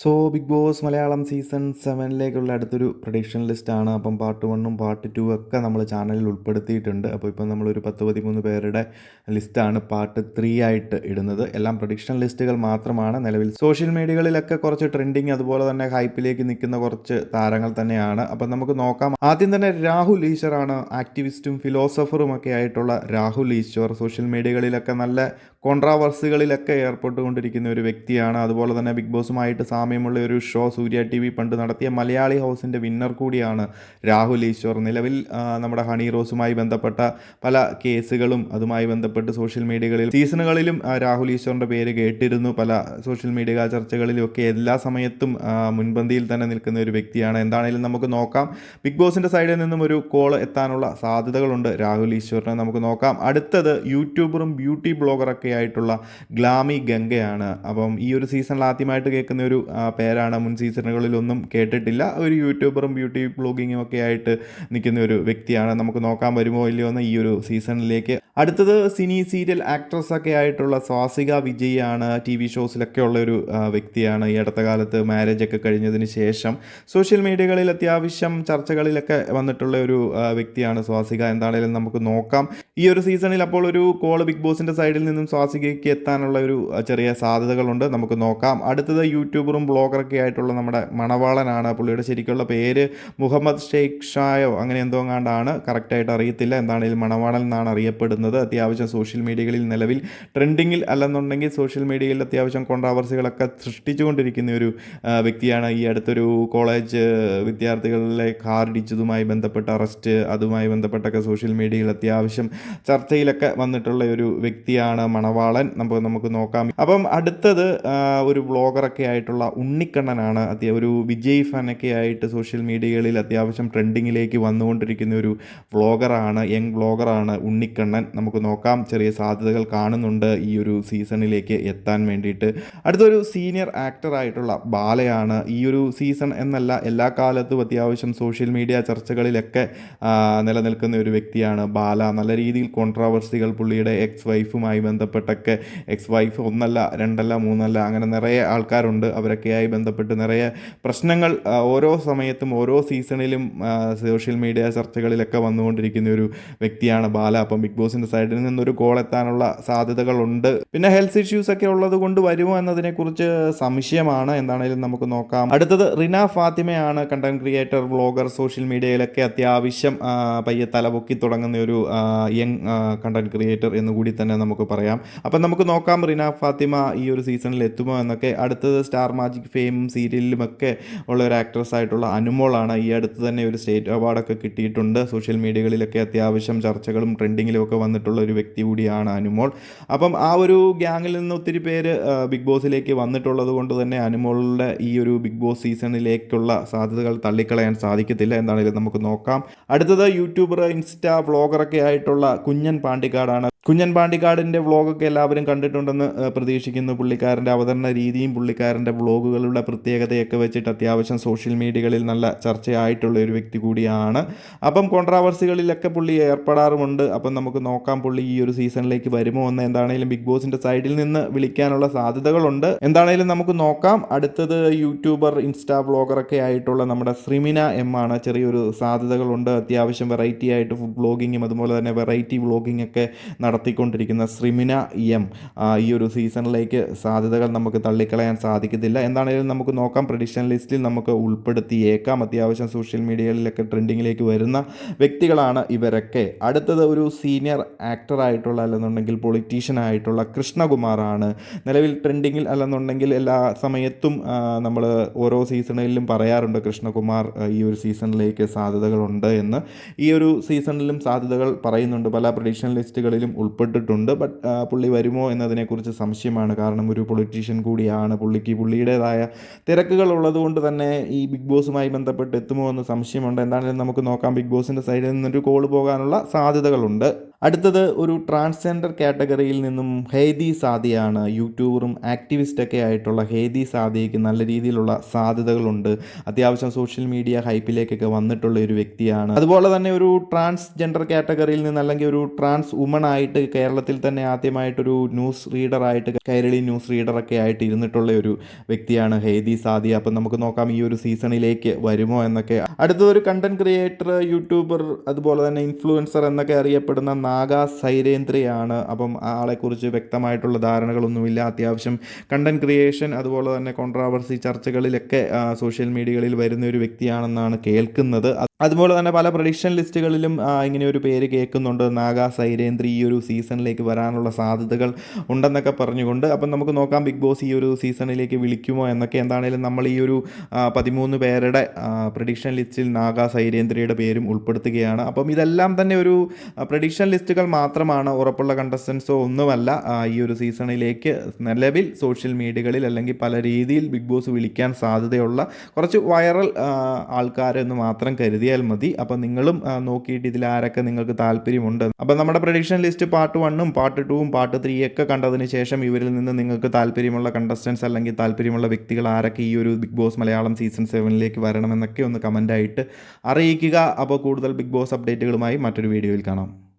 Big boss Malayalam season 7ലേക്കുള്ള അടുത്തൊരു prediction ലിസ്റ്റാണ്. അപ്പം പാർട്ട് 1ഉം പാർട്ട് 2 ഒക്കെ നമ്മൾ ചാനലിൽ ഉൾപ്പെടുത്തിയിട്ടുണ്ട്. അപ്പോൾ ഇപ്പം നമ്മളൊരു 10-13 പേരുടെ ലിസ്റ്റാണ് പാർട്ട് 3 ആയിട്ട് ഇടുന്നത്. എല്ലാം പ്രഡിക്ഷൻ ലിസ്റ്റുകൾ മാത്രമാണ്. നിലവിൽ സോഷ്യൽ മീഡിയകളിലൊക്കെ കുറച്ച് ട്രെൻഡിങ് അതുപോലെ തന്നെ ഹൈപ്പിലേക്ക് നിൽക്കുന്ന കുറച്ച് താരങ്ങൾ തന്നെയാണ്. അപ്പം നമുക്ക് നോക്കാം. ആദ്യം തന്നെ രാഹുൽ ഈശ്വറാണ്. ആക്ടിവിസ്റ്റും ഫിലോസഫറും ഒക്കെ ആയിട്ടുള്ള രാഹുൽ ഈശ്വർ സോഷ്യൽ മീഡിയകളിലൊക്കെ നല്ല കോൺട്രാവേഴ്സികളിലൊക്കെ ഏർപ്പെട്ടുകൊണ്ടിരിക്കുന്ന ഒരു വ്യക്തിയാണ്. അതുപോലെ തന്നെ ബിഗ് ബോസുമായിട്ട് സാമ്യമുള്ള ഒരു ഷോ സൂര്യ TV പണ്ട് നടത്തിയ മലയാളി ഹൗസിൻ്റെ വിന്നർ കൂടിയാണ് രാഹുൽ ഈശ്വർ. നിലവിൽ നമ്മുടെ ഹണി റോസുമായി ബന്ധപ്പെട്ട പല കേസുകളും അതുമായി ബന്ധപ്പെട്ട് സോഷ്യൽ മീഡിയകളിൽ സീസണുകളിലും രാഹുൽ ഈശ്വറിൻ്റെ പേര് കേട്ടിരുന്നു. പല സോഷ്യൽ മീഡിയ ചർച്ചകളിലും ഒക്കെ എല്ലാ സമയത്തും മുൻപന്തിയിൽ തന്നെ നിൽക്കുന്ന ഒരു വ്യക്തിയാണ്. എന്താണെങ്കിലും നമുക്ക് നോക്കാം. ബിഗ് ബോസിൻ്റെ സൈഡിൽ നിന്നും ഒരു കോൾ എത്താനുള്ള സാധ്യതകളുണ്ട് രാഹുൽ ഈശ്വറിനെ. നമുക്ക് നോക്കാം. അടുത്തത് യൂട്യൂബറും ബ്യൂട്ടി ബ്ലോഗറൊക്കെ ആയിട്ടുള്ള ഗ്ലാമി ഗംഗയാണ്. അപ്പം ഈ ഒരു സീസണിൽ ആദ്യമായിട്ട് കേൾക്കുന്ന ഒരു പേരാണ്. മുൻ സീസണുകളിലൊന്നും കേട്ടിട്ടില്ല. ഒരു യൂട്യൂബറും ബ്യൂട്ടി ബ്ലോഗിങ്ങും ഒക്കെ ആയിട്ട് നിൽക്കുന്ന ഒരു വ്യക്തിയാണ്. നമുക്ക് നോക്കാൻ വരുമോ ഇല്ലയോ എന്ന് ഈ ഒരു സീസണിലേക്ക്. അടുത്തത് സിനി സീരിയൽ ആക്ട്രസ് ഒക്കെ ആയിട്ടുള്ള സ്വാസിക വിജയാണ്. TV ഷോസിലൊക്കെ ഉള്ള ഒരു വ്യക്തിയാണ്. ഈ അടുത്ത കാലത്ത് മാരേജ് ഒക്കെ കഴിഞ്ഞതിന് ശേഷം സോഷ്യൽ മീഡിയകളിൽ അത്യാവശ്യം ചർച്ചകളിലൊക്കെ വന്നിട്ടുള്ള ഒരു വ്യക്തിയാണ് സ്വാസിക. എന്താണെങ്കിലും നമുക്ക് നോക്കാം. ഈ ഒരു സീസണിൽ അപ്പോൾ ഒരു കോൾ ബിഗ് ബോസിൻ്റെ സൈഡിൽ നിന്നും സ്വാസികയ്ക്ക് എത്താനുള്ള ഒരു ചെറിയ സാധ്യതകളുണ്ട്. നമുക്ക് നോക്കാം. അടുത്തത് യൂട്യൂബറും ബ്ലോഗറൊക്കെ ആയിട്ടുള്ള നമ്മുടെ മണവാളനാണ്. പുള്ളിയുടെ ശരിക്കുള്ള പേര് മുഹമ്മദ് ഷെയ്ഖ് ഷായോ അങ്ങനെ എന്തോ എങ്ങാണ്ടാണ്, കറക്റ്റായിട്ട് അറിയത്തില്ല. എന്താണെങ്കിലും മണവാളൻ എന്നാണ് അറിയപ്പെടുന്നത്. അത്യാവശ്യം സോഷ്യൽ മീഡിയകളിൽ നിലവിൽ ട്രെൻഡിങ്ങിൽ അല്ലെന്നുണ്ടെങ്കിൽ സോഷ്യൽ മീഡിയയിൽ അത്യാവശ്യം കോൺട്രാവേഴ്സികളൊക്കെ സൃഷ്ടിച്ചുകൊണ്ടിരിക്കുന്ന ഒരു വ്യക്തിയാണ്. ഈ അടുത്തൊരു കോളേജ് വിദ്യാർത്ഥികളിലെ കാർ ഇടിച്ചതുമായി ബന്ധപ്പെട്ട അറസ്റ്റ്, അതുമായി ബന്ധപ്പെട്ടൊക്കെ സോഷ്യൽ മീഡിയയിൽ അത്യാവശ്യം ചർച്ചയിലൊക്കെ വന്നിട്ടുള്ള ഒരു വ്യക്തിയാണ് മണവാളൻ. നമുക്ക് നോക്കാം. അപ്പം അടുത്തത് ഒരു വ്ളോഗറൊക്കെ ആയിട്ടുള്ള ഉണ്ണിക്കണ്ണനാണ്. ഒരു വിജയ് ഫാനൊക്കെ ആയിട്ട് സോഷ്യൽ മീഡിയകളിൽ അത്യാവശ്യം ട്രെൻഡിങ്ങിലേക്ക് വന്നുകൊണ്ടിരിക്കുന്ന ഒരു വ്ളോഗറാണ്, യങ് വ്ളോഗറാണ് ഉണ്ണിക്കണ്ണൻ. നമുക്ക് നോക്കാം. ചെറിയ സാധ്യതകൾ കാണുന്നുണ്ട് ഈ ഒരു സീസണിലേക്ക് എത്താൻ വേണ്ടിയിട്ട്. അടുത്തൊരു സീനിയർ ആക്ടറായിട്ടുള്ള ബാലയാണ്. ഈ ഒരു സീസൺ എന്നല്ല, എല്ലാ കാലത്തും അത്യാവശ്യം സോഷ്യൽ മീഡിയ ചർച്ചകളിലൊക്കെ നിലനിൽക്കുന്ന ഒരു വ്യക്തിയാണ് ബാല. നല്ല രീതിയിൽ കോൺട്രാവേഴ്സികൾ പുള്ളിയുടെ എക്സ് വൈഫുമായി ബന്ധപ്പെട്ടൊക്കെ, എക്സ് വൈഫ് ഒന്നല്ല രണ്ടല്ല മൂന്നല്ല അങ്ങനെ നിറയെ ആൾക്കാരുണ്ട്. അവരൊക്കെയായി ബന്ധപ്പെട്ട് നിറയെ പ്രശ്നങ്ങൾ ഓരോ സമയത്തും ഓരോ സീസണിലും സോഷ്യൽ മീഡിയ ചർച്ചകളിലൊക്കെ വന്നുകൊണ്ടിരിക്കുന്ന ഒരു വ്യക്തിയാണ് ബാല. അപ്പം ബിഗ് ബോസിൻ്റെ സൈഡിൽ നിന്നൊരു കോൾ എത്താനുള്ള സാധ്യതകളുണ്ട്. പിന്നെ ഹെൽത്ത് ഇഷ്യൂസ് ഒക്കെ ഉള്ളത് കൊണ്ട് വരുമോ എന്നതിനെക്കുറിച്ച് സംശയമാണ്. എന്താണെങ്കിലും നമുക്ക് നോക്കാം. അടുത്തത് റിന ഫാത്തിമയാണ്. കണ്ടന്റ് ക്രിയേറ്റർ, വ്ളോഗർ, സോഷ്യൽ മീഡിയയിലൊക്കെ അത്യാവശ്യം പയ്യെ തലപൊക്കി തുടങ്ങുന്ന ഒരു യങ് കണ്ടന്റ് ക്രിയേറ്റർ എന്നുകൂടി തന്നെ നമുക്ക് പറയാം. അപ്പം നമുക്ക് നോക്കാം റിന ഫാത്തിമ ഈ ഒരു സീസണിൽ എത്തുമോ എന്നൊക്കെ. അടുത്തത് സ്റ്റാർ മാജിക് ഫെയിം സീരിയലിലുമൊക്കെ ഉള്ള ഒരു ആക്ട്രസ് ആയിട്ടുള്ള അനുമോളാണ്. ഈ അടുത്ത് തന്നെ ഒരു സ്റ്റേറ്റ് അവാർഡൊക്കെ കിട്ടിയിട്ടുണ്ട്. സോഷ്യൽ മീഡിയകളിലൊക്കെ അത്യാവശ്യം ചർച്ചകളും ട്രെൻഡിങ്ങിലും ഒക്കെ വന്നിട്ടുള്ള ഒരു വ്യക്തി കൂടിയാണ് അനുമോൾ. അപ്പം ആ ഒരു ഗ്യാങ്ങിൽ നിന്ന് ഒത്തിരി പേര് ബിഗ് ബോസിലേക്ക് വന്നിട്ടുള്ളത് കൊണ്ട് തന്നെ അനുമോളുടെ ഈ ഒരു ബിഗ് ബോസ് സീസണിലേക്കുള്ള സാധ്യതകൾ തള്ളിക്കളയാൻ സാധിക്കത്തില്ല. എന്താണെങ്കിലും നമുക്ക് നോക്കാം. അടുത്തത് യൂട്യൂബർ, ഇൻസ്റ്റാ വ്ളോഗറൊക്കെ ആയിട്ടുള്ള കുഞ്ഞൻ പാണ്ടിക്കാടാണ്. കുഞ്ഞൻ പാണ്ടിക്കാടിൻ്റെ വ്ളോഗൊക്കെ എല്ലാവരും കണ്ടിട്ടുണ്ടെന്ന് പ്രതീക്ഷിക്കുന്നു. പുള്ളിക്കാരൻ്റെ അവതരണ രീതിയും പുള്ളിക്കാരൻ്റെ വ്ളോഗുകളുടെ പ്രത്യേകതയൊക്കെ വെച്ചിട്ട് അത്യാവശ്യം സോഷ്യൽ മീഡിയകളിൽ നല്ല ചർച്ചയായിട്ടുള്ള ഒരു വ്യക്തി കൂടിയാണ്. അപ്പം കോൺട്രാവേഴ്സികളിലൊക്കെ പുള്ളി ഏർപ്പെടാറുമുണ്ട്. അപ്പം നമുക്ക് നോക്കാം പുള്ളി ഈ ഒരു സീസണിലേക്ക് വരുമോ എന്ന്. എന്താണെങ്കിലും ബിഗ് ബോസിൻ്റെ സൈഡിൽ നിന്ന് വിളിക്കാനുള്ള സാധ്യതകളുണ്ട്. എന്താണെങ്കിലും നമുക്ക് നോക്കാം. അടുത്തത് യൂട്യൂബർ, ഇൻസ്റ്റാ വ്ളോഗറൊക്കെ ആയിട്ടുള്ള നമ്മുടെ ശ്രീമിന M ആണ്. ചെറിയൊരു സാധ്യതകളുണ്ട്. അത്യാവശ്യം വെറൈറ്റി ആയിട്ട് ഫുഡ് വ്ളോഗിങ്ങും അതുപോലെ തന്നെ വെറൈറ്റി വ്ളോഗിങ് ഒക്കെ നടത്തിക്കൊണ്ടിരിക്കുന്ന ശ്രീമിന M ഈ ഒരു സീസണിലേക്ക് സാധ്യതകൾ നമുക്ക് തള്ളിക്കളയാൻ സാധിക്കത്തില്ല. എന്താണെങ്കിലും നമുക്ക് നോക്കാം. പ്രഡിക്ഷൻ ലിസ്റ്റിൽ നമുക്ക് ഉൾപ്പെടുത്തിയേക്കാം. അത്യാവശ്യം സോഷ്യൽ മീഡിയകളിലൊക്കെ ട്രെൻഡിങ്ങിലേക്ക് വരുന്ന വ്യക്തികളാണ് ഇവരൊക്കെ. അടുത്തത് ഒരു സീനിയർ ആക്ടറായിട്ടുള്ള അല്ലെന്നുണ്ടെങ്കിൽ പൊളിറ്റീഷ്യനായിട്ടുള്ള കൃഷ്ണകുമാറാണ്. നിലവിൽ ട്രെൻഡിങ്ങിൽ അല്ലെന്നുണ്ടെങ്കിൽ എല്ലാ സമയത്തും നമ്മൾ ഓരോ സീസണിലും പറയാറുണ്ട് കൃഷ്ണകുമാർ ഈ ഒരു സീസണിലേക്ക് സാധ്യതകളുണ്ട് എന്ന്. ഈ ഒരു സീസണിലും സാധ്യതകൾ പറയുന്നുണ്ട്. പല പ്രഡിക്ഷൻ ലിസ്റ്റുകളിലും ഉൾപ്പെട്ടിട്ടുണ്ട്. ബട്ട് പുള്ളി വരുമോ എന്നതിനെക്കുറിച്ച് സംശയമാണ്. കാരണം ഒരു പൊളിറ്റീഷ്യൻ കൂടിയാണ്. പുള്ളിയുടേതായ തിരക്കുകൾ ഉള്ളതുകൊണ്ട് തന്നെ ഈ ബിഗ് ബോസുമായി ബന്ധപ്പെട്ട് എത്തുമോ എന്ന് സംശയമുണ്ട്. എന്താണെങ്കിലും നമുക്ക് നോക്കാം. ബിഗ് ബോസിൻ്റെ സൈഡിൽ നിന്നൊരു കോൾ പോകാനുള്ള സാധ്യതകളുണ്ട്. അടുത്തത് ഒരു ട്രാൻസ്ജെൻഡർ കാറ്റഗറിയിൽ നിന്നും ഹേദി സാദിയാണ്. യൂട്യൂബറും ആക്ടിവിസ്റ്റൊക്കെ ആയിട്ടുള്ള ഹേദി സാദിയയ്ക്ക് നല്ല രീതിയിലുള്ള സാധ്യതകളുണ്ട്. അത്യാവശ്യം സോഷ്യൽ മീഡിയ ഹൈപ്പിലേക്കൊക്കെ വന്നിട്ടുള്ള ഒരു വ്യക്തിയാണ്. അതുപോലെ തന്നെ ഒരു ട്രാൻസ്ജെൻഡർ കാറ്റഗറിയിൽ നിന്ന് അല്ലെങ്കിൽ ഒരു ട്രാൻസ് വുമൺ ആയിട്ട് ആദ്യമായിട്ട് കേരളത്തിൽ തന്നെ ആദ്യമായിട്ടൊരു ന്യൂസ് റീഡറായിട്ട് കൈരളി ന്യൂസ് റീഡറൊക്കെ ആയിട്ട് ഇരുന്നിട്ടുള്ള ഒരു വ്യക്തിയാണ് ഹെയ്തി സാദിയ. അപ്പം നമുക്ക് നോക്കാം ഈ ഒരു സീസണിലേക്ക് വരുമോ എന്നൊക്കെ. അടുത്തൊരു കണ്ടന്റ് ക്രിയേറ്റർ, യൂട്യൂബർ, അതുപോലെ തന്നെ ഇൻഫ്ലുവൻസർ എന്നൊക്കെ അറിയപ്പെടുന്ന നാഗ സൈരേന്ദ്രയാണ്. അപ്പം ആളെക്കുറിച്ച് വ്യക്തമായിട്ടുള്ള ധാരണകളൊന്നുമില്ല. അത്യാവശ്യം കണ്ടന്റ് ക്രിയേഷൻ അതുപോലെ തന്നെ കോൺട്രാവേഴ്സി ചർച്ചകളിലൊക്കെ സോഷ്യൽ മീഡിയകളിൽ വരുന്ന ഒരു വ്യക്തിയാണെന്നാണ് കേൾക്കുന്നത്. അതുപോലെ തന്നെ പല പ്രഡിക്ഷൻ ലിസ്റ്റുകളിലും ഇങ്ങനെ ഒരു പേര് കേൾക്കുന്നുണ്ട്, നാഗ സൈരേന്ദ്രി ഈ ഒരു സീസണിലേക്ക് വരാനുള്ള സാധ്യതകൾ ഉണ്ടെന്നൊക്കെ പറഞ്ഞുകൊണ്ട്. അപ്പം നമുക്ക് നോക്കാം ബിഗ് ബോസ് ഈ ഒരു സീസണിലേക്ക് വിളിക്കുമോ എന്നൊക്കെ. എന്താണെങ്കിലും നമ്മൾ ഈ ഒരു 13 പേരുടെ പ്രഡിക്ഷൻ ലിസ്റ്റിൽ നാഗ സൈരേന്ദ്രയുടെ പേരും ഉൾപ്പെടുത്തുകയാണ്. അപ്പം ഇതെല്ലാം തന്നെ ഒരു പ്രഡിക്ഷൻ ലിസ്റ്റുകൾ മാത്രമാണ്, ഉറപ്പുള്ള കണ്ടസ്റ്റൻസോ ഒന്നുമല്ല. ഈ ഒരു സീസണിലേക്ക് നിലവിൽ സോഷ്യൽ മീഡിയകളിൽ അല്ലെങ്കിൽ പല രീതിയിൽ ബിഗ് ബോസ് വിളിക്കാൻ സാധ്യതയുള്ള കുറച്ച് വൈറൽ ആൾക്കാരെന്ന് മാത്രം കരുതിയാൽ മതി. അപ്പം നിങ്ങളും നോക്കിയിട്ട് ഇതിൽ ആരൊക്കെ നിങ്ങൾക്ക് താല്പര്യമുണ്ട്. അപ്പം നമ്മുടെ പ്രഡിക്ഷൻ ലിസ്റ്റ് പാർട്ട് 1ഉം പാർട്ട് 2ഉം പാർട്ട് 3 ഒക്കെ കണ്ടതിന് ശേഷം ഇവരിൽ നിന്ന് നിങ്ങൾക്ക് താല്പര്യമുള്ള കണ്ടസ്റ്റൻസ് അല്ലെങ്കിൽ താല്പര്യമുള്ള വ്യക്തികൾ ആരൊക്കെ ഈ ഒരു ബിഗ് ബോസ് മലയാളം സീസൺ 7ലേക്ക് വരണമെന്നൊക്കെ ഒന്ന് കമൻ്റായിട്ട് അറിയിക്കുക. അപ്പോൾ കൂടുതൽ ബിഗ് ബോസ് അപ്ഡേറ്റുകളുമായി മറ്റൊരു വീഡിയോയിൽ കാണാം.